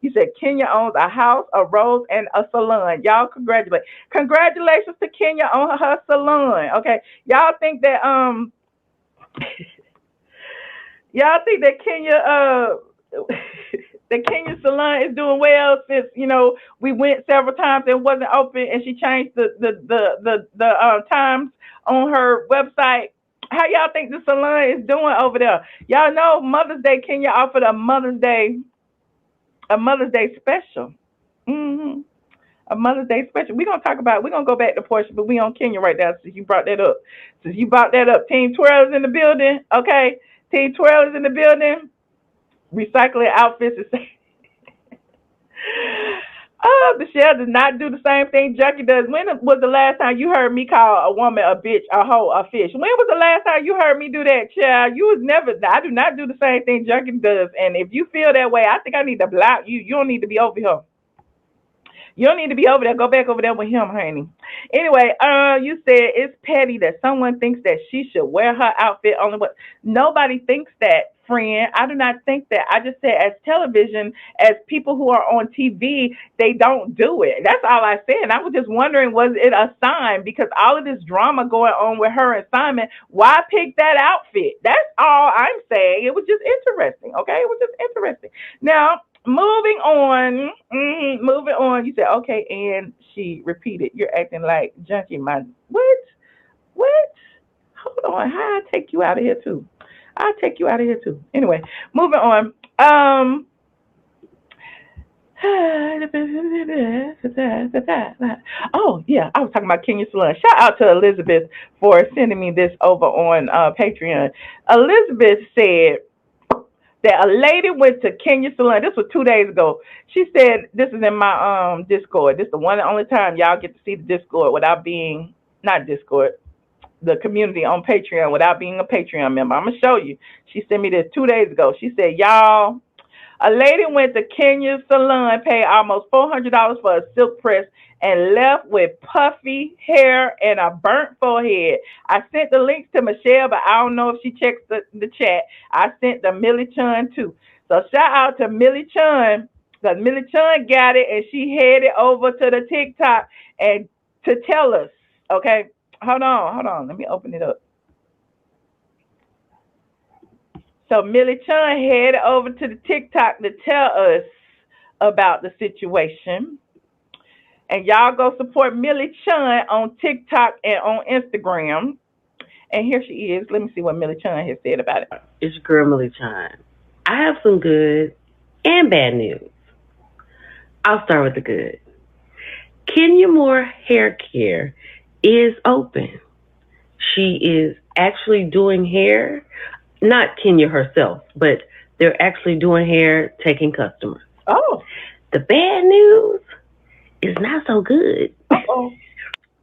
You said Kenya owns a house, a rose, and a salon. Y'all congratulations to Kenya on her salon. Okay. Y'all think that y'all think that Kenya that Kenya salon is doing well since we went several times and wasn't open, and she changed the times on her website. How y'all think the salon is doing over there? Y'all know Mother's Day, Kenya offered a Mother's Day special. hmm A Mother's Day special. We're gonna go back to Porsha, but we on Kenya right now since you brought that up. Team 12 is in the building. Okay. Team 12 is in the building. Recycling outfits is Michelle does not do the same thing Junkie does. When was the last time you heard me call a woman a bitch, a hoe, a fish? When was the last time you heard me do that, child? You was never. I do not do the same thing Junkie does. And if you feel that way, I think I need to block you. You don't need to be over here. You don't need to be over there. Go back over there with him, honey. Anyway, you said it's petty that someone thinks that she should wear her outfit only. What? Nobody thinks that, friend. I do not think that. I just said as television, as people who are on TV, they don't do it. That's all I said. And I was just wondering, was it a sign? Because all of this drama going on with her and Simon, why pick that outfit? That's all I'm saying. It was just interesting. Okay, it was just interesting. Now, moving on. You said, okay, and she repeated, you're acting like Junkie, my what? What? Hold on. How I take you out of here too? I'll take you out of here too. Anyway, moving on. Oh yeah, I was talking about Kenya Salon. Shout out to Elizabeth for sending me this over on Patreon. Elizabeth said that a lady went to Kenya Salon. This was 2 days ago. She said, this is in my Discord. This is the one and only time y'all get to see the Discord without being, not Discord, the community on Patreon without being a Patreon member. I'm going to show you. She sent me this 2 days ago. She said, y'all, a lady went to Kenya Salon, paid almost $400 for a silk press, and left with puffy hair and a burnt forehead. I sent the links to Michelle, but I don't know if she checks the chat. I sent the Millie Chun too. So shout out to Millie Chun, because Millie Chun got it, and she headed over to the TikTok and to tell us. Okay, hold on. Let me open it up. So Millie Chun headed over to the TikTok to tell us about the situation. And y'all go support Millie Chun on TikTok and on Instagram. And here she is. Let me see what Millie Chun has said about it. It's your girl Millie Chun. I have some good and bad news. I'll start with the good. Kenya Moore Hair Care is open. She is actually doing hair. Not Kenya herself, but they're actually doing hair, taking customers. Oh. The bad news is not so good. Uh-oh.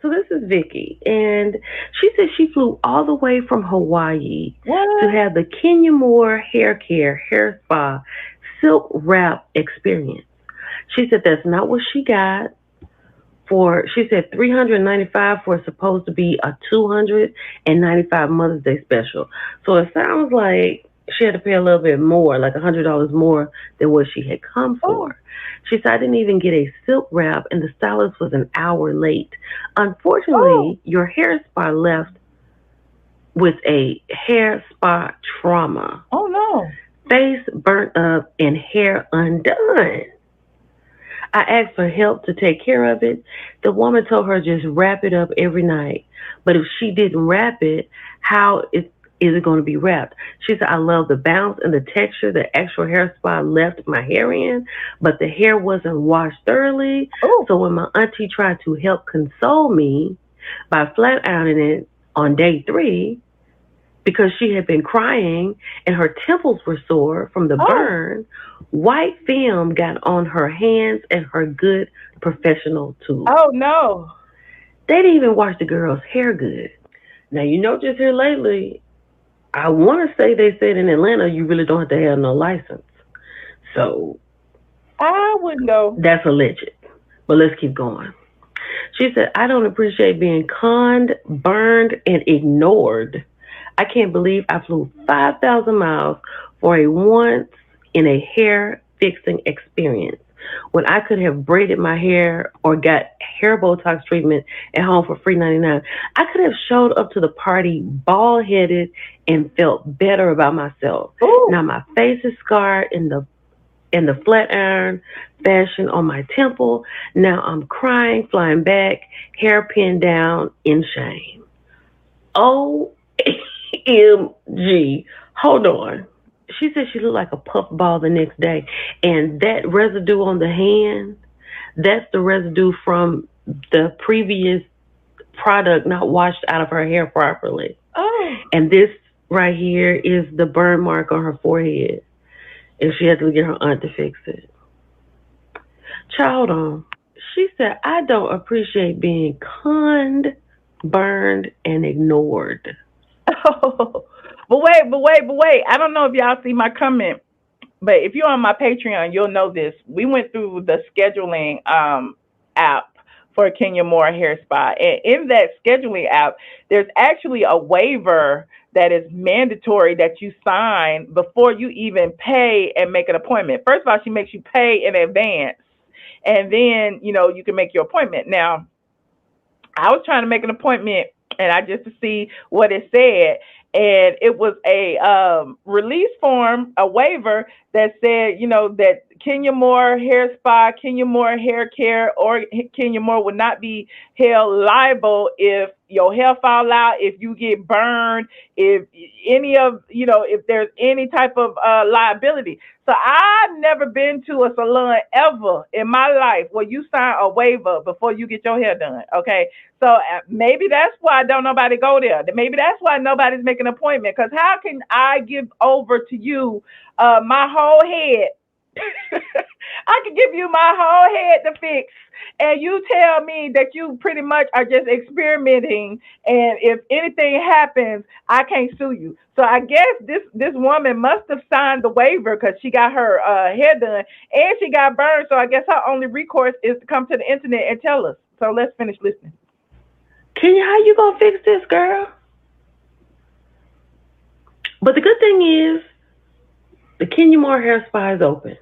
So this is Vicky, and she said she flew all the way from Hawaii to have the Kenya Moore Hair Care Hair Spa Silk Wrap experience. She said that's not what she got. She said $395 for supposed to be a $295 Mother's Day special. So it sounds like she had to pay a little bit more, like $100 more than what she had come for. She said, I didn't even get a silk wrap, and the stylist was an hour late. Unfortunately, your hair spa left with a hair spa trauma. Oh, no. Face burnt up and hair undone. I asked for help to take care of it. The woman told her just wrap it up every night. But if she didn't wrap it, how is it going to be wrapped? She said, I love the bounce and the texture the actual hair spa left my hair in, but the hair wasn't washed thoroughly. Ooh. So when my auntie tried to help console me by flat ironing it on day 3, because she had been crying and her temples were sore from the burn, white film got on her hands and her good professional tools. Oh, no. They didn't even wash the girl's hair good. Now, just here lately, I want to say they said in Atlanta, you really don't have to have no license. So I wouldn't go. That's alleged. But let's keep going. She said, I don't appreciate being conned, burned, and ignored. I can't believe I flew 5,000 miles for a once in a hair fixing experience. When I could have braided my hair or got hair Botox treatment at home for free 99, I could have showed up to the party bald headed and felt better about myself. Ooh. Now my face is scarred in the flat iron fashion on my temple. Now I'm crying, flying back, hair pinned down in shame. OMG. Hold on. She said she looked like a puff ball the next day. And that residue on the hand, that's the residue from the previous product not washed out of her hair properly. Oh. And this right here is the burn mark on her forehead. And she had to get her aunt to fix it. Child on. She said, I don't appreciate being conned, burned, and ignored. Oh. But wait. I don't know if y'all see my comment, but if you're on my Patreon, you'll know this. We went through the scheduling app for Kenya Moore Hair Spa. And in that scheduling app, there's actually a waiver that is mandatory that you sign before you even pay and make an appointment. First of all, she makes you pay in advance, and then, you can make your appointment. Now, I was trying to make an appointment, and I just to see what it said, and it was a release form, a waiver that said, that Kenya Moore Hair Spa, Kenya Moore Hair Care, or Kenya Moore would not be held liable if your hair fall out, if you get burned, if any of, if there's any type of liability. So I've never been to a salon ever in my life where you sign a waiver before you get your hair done. Okay. So maybe that's why don't nobody go there. Maybe that's why nobody's making an appointment. Because how can I give over to you my whole head? I can give you my whole head to fix, and you tell me that you pretty much are just experimenting, and if anything happens, I can't sue you. So I guess this woman must have signed the waiver because she got her hair done and she got burned. So I guess her only recourse is to come to the internet and tell us. So let's finish listening. Kenya, how you gonna fix this, girl? But the good thing is, the Kenya Moore Hair Spa is open.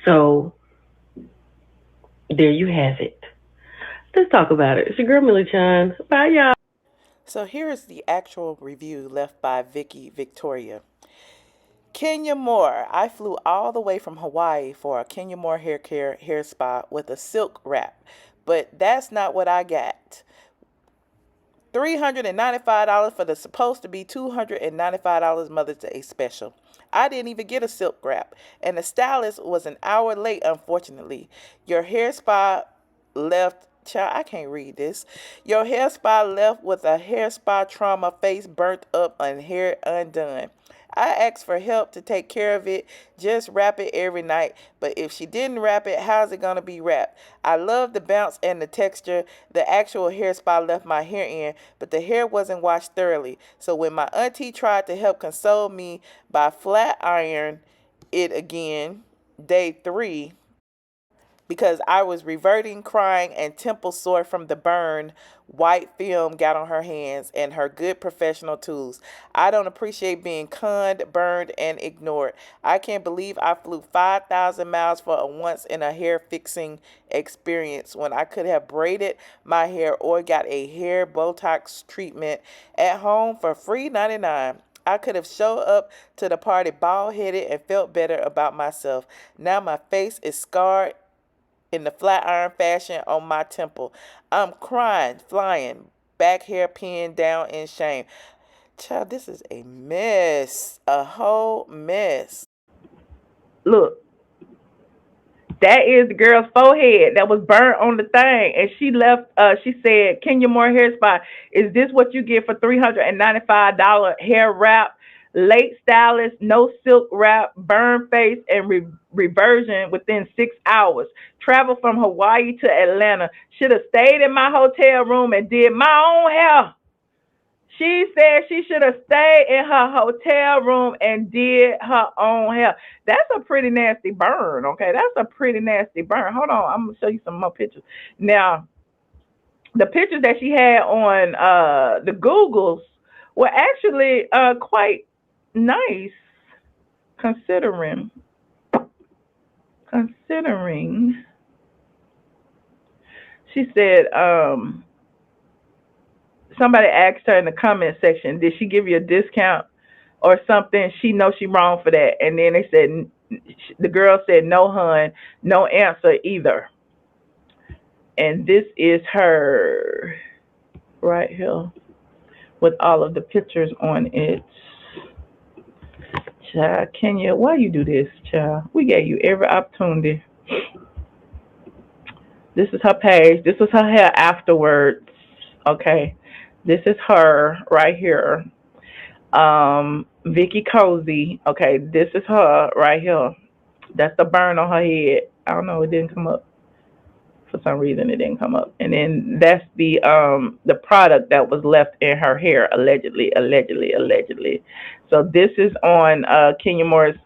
So, there you have it. Let's talk about it. It's your girl, Millie Chan. Bye, y'all. So here is the actual review left by Vicky Victoria. Kenya Moore. I flew all the way from Hawaii for a Kenya Moore hair care hair spa with a silk wrap. But that's not what I got. $395 for the supposed to be $295 Mother's Day special. I didn't even get a silk wrap, and the stylist was an hour late, unfortunately. Your hair spa left, child, I can't read this. Your hair spa left with a hair spa trauma, face burnt up and hair undone. I asked for help to take care of it, just wrap it every night. But if she didn't wrap it, how's it going to be wrapped? I love the bounce and the texture. The actual hair spa left my hair in, but the hair wasn't washed thoroughly. So when my auntie tried to help console me by flat iron it again, day 3, because I was reverting, crying, and temple sore from the burn, white film got on her hands and her good professional tools. I don't appreciate being conned, burned, and ignored. I can't believe I flew 5,000 miles for a once in a hair fixing experience when I could have braided my hair or got a hair Botox treatment at home for free 99. I could have showed up to the party bald-headed and felt better about myself. Now my face is scarred in the flat iron fashion on my temple. I'm crying, flying, back hair pinned down in shame. Child, this is a mess. A whole mess. Look, that is the girl's forehead that was burnt on the thing, and she left. She said, "Kenya Moore Hair Spa, is this what you get for $395 hair wrap? Late stylist, no silk wrap, burn face, and reversion within 6 hours. Travel from Hawaii to Atlanta. Should have stayed in my hotel room and did my own hair." She said she should have stayed in her hotel room and did her own hair. That's a pretty nasty burn, okay? That's a pretty nasty burn. Hold on, I'm going to show you some more pictures. Now, the pictures that she had on the Googles were actually quite nice, considering. considering, she said, somebody asked her in the comment section, did she give you a discount or something? She knows she wrong for that. And then they said, the girl said, no, hun, no answer either. And this is her right here with all of the pictures on it. Child, Kenya, why you do this, child? We gave you every opportunity. This is her page. This was her hair afterwards. Okay. This is her right here. Vicky Cozy. Okay, this is her right here. That's the burn on her head. I don't know, it didn't come up. For some reason it didn't come up. And then that's the product that was left in her hair, allegedly, allegedly, allegedly. So this is on Kenya Moore's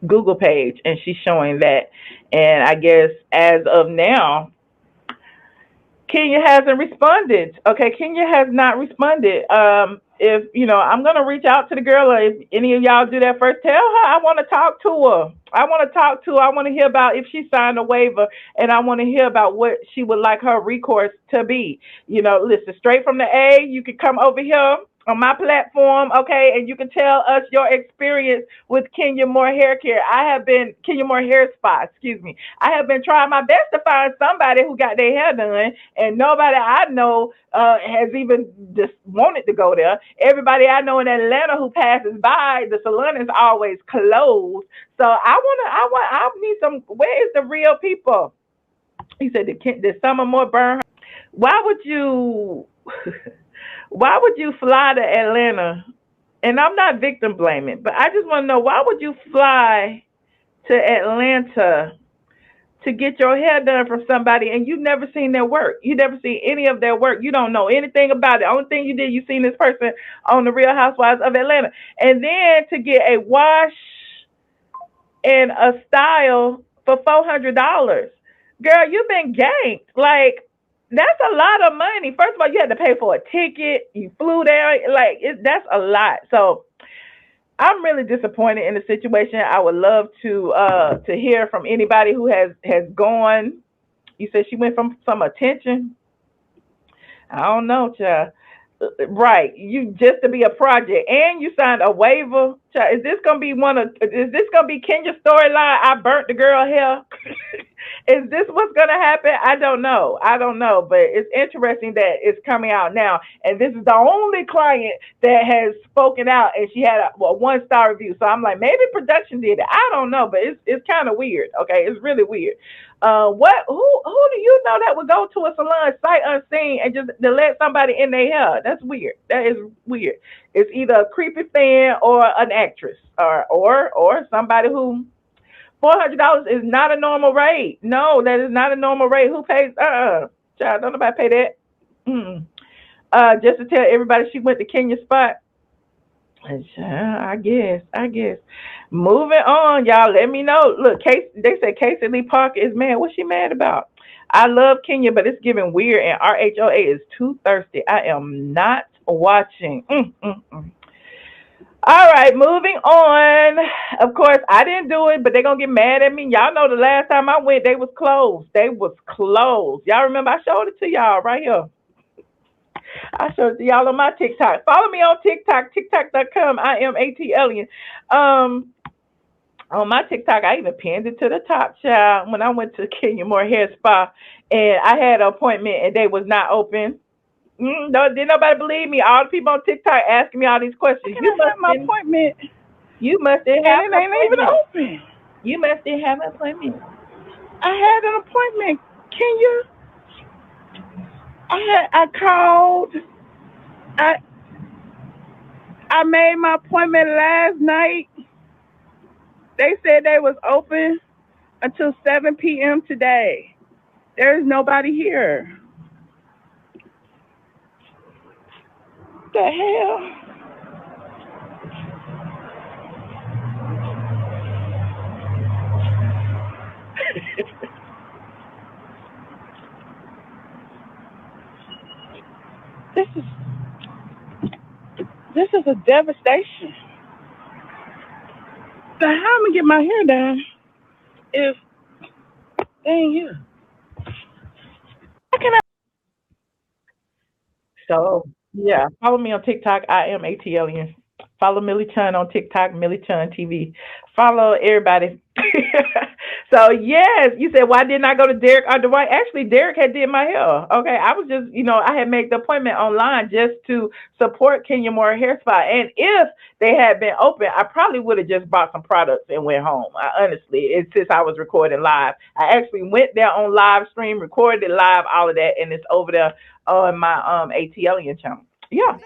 Google page, and she's showing that. And I guess as of now, Kenya hasn't responded. Okay, Kenya has not responded. If I'm gonna reach out to the girl, or if any of y'all do that first, tell her I want to talk to her. I want to talk to her. I want to hear about if she signed a waiver, and I want to hear about what she would like her recourse to be. Listen, straight from the A. You can come over here on my platform, okay, and you can tell us your experience with Kenya Moore Hair Care. Kenya Moore Hair Spa, excuse me. I have been trying my best to find somebody who got their hair done, and nobody I know has even just wanted to go there. Everybody I know in Atlanta who passes by, the salon is always closed. So I need some. Where is the real people? He said, did Summer Moore burn her? Why would you? Why would you fly to Atlanta? And I'm not victim blaming, but I just want to know, why would you fly to Atlanta to get your hair done from somebody and you've never seen their work? You never seen any of their work. You don't know anything about it. The only thing you did, you seen this person on the Real Housewives of Atlanta. And then to get a wash and a style for $400. Girl, you've been ganked. Like, that's a lot of money. First of all, you had to pay for a ticket. You flew there. Like, that's a lot. So I'm really disappointed in the situation. I would love to hear from anybody who has gone. You said she went from some attention. I don't know, child. Right, you just to be a project, and you signed a waiver. Child, is this gonna be Kenya's storyline? I burnt the girl hair. Is this what's gonna happen? I don't know, but it's interesting that it's coming out now, and this is the only client that has spoken out, and she had a 1-star review. So I'm like, maybe production did it. I don't know, but it's kind of weird. Okay, it's really weird. Who do you know that would go to a salon sight unseen and just to let somebody in their hair? That's weird. That is weird. It's either a creepy fan or an actress, or somebody who $400 is not a normal rate. No, that is not a normal rate. Who pays? Child, don't nobody pay that. Just to tell everybody she went to Kenya spot. I guess. Moving on, y'all. Let me know. Look, they said Casey Lee Parker is mad. What's she mad about? I love Kenya, but it's giving weird, and RHOA is too thirsty. I am not watching. All right, moving on. Of course, I didn't do it, but they're going to get mad at me. Y'all know the last time I went, they was closed. Y'all remember I showed it to y'all right here. I showed it to y'all on my TikTok. Follow me on TikTok, tiktok.com. iamATLien. On my TikTok, I even pinned it to the top, child, when I went to Kenya Moore Hair Spa, and I had an appointment, and they was not open. No, didn't nobody believe me. All the people on TikTok asking me all these questions. You must have my appointment. You must have had an appointment. Even open. You must have had an appointment. I had an appointment. Kenya. I called. I made my appointment last night. They said they was open until 7 p.m. today. There is nobody here. The hell? This is a devastation. So how am I gonna get my hair done? if dang yeah. How can I? So yeah, follow me on TikTok. I am ATLien. Follow Millie Chun on TikTok, Millie Chun TV. Follow everybody. So yes, you said why didn't I go to Derek Underwhite? Actually, Derek had did my hair. Okay, I was just I had made the appointment online just to support Kenya Moore Hair Spa, and if they had been open, I probably would have just bought some products and went home. Honestly, since I was recording live, I actually went there on live stream, recorded it live, all of that, and it's over there on my ATLien channel. Yeah.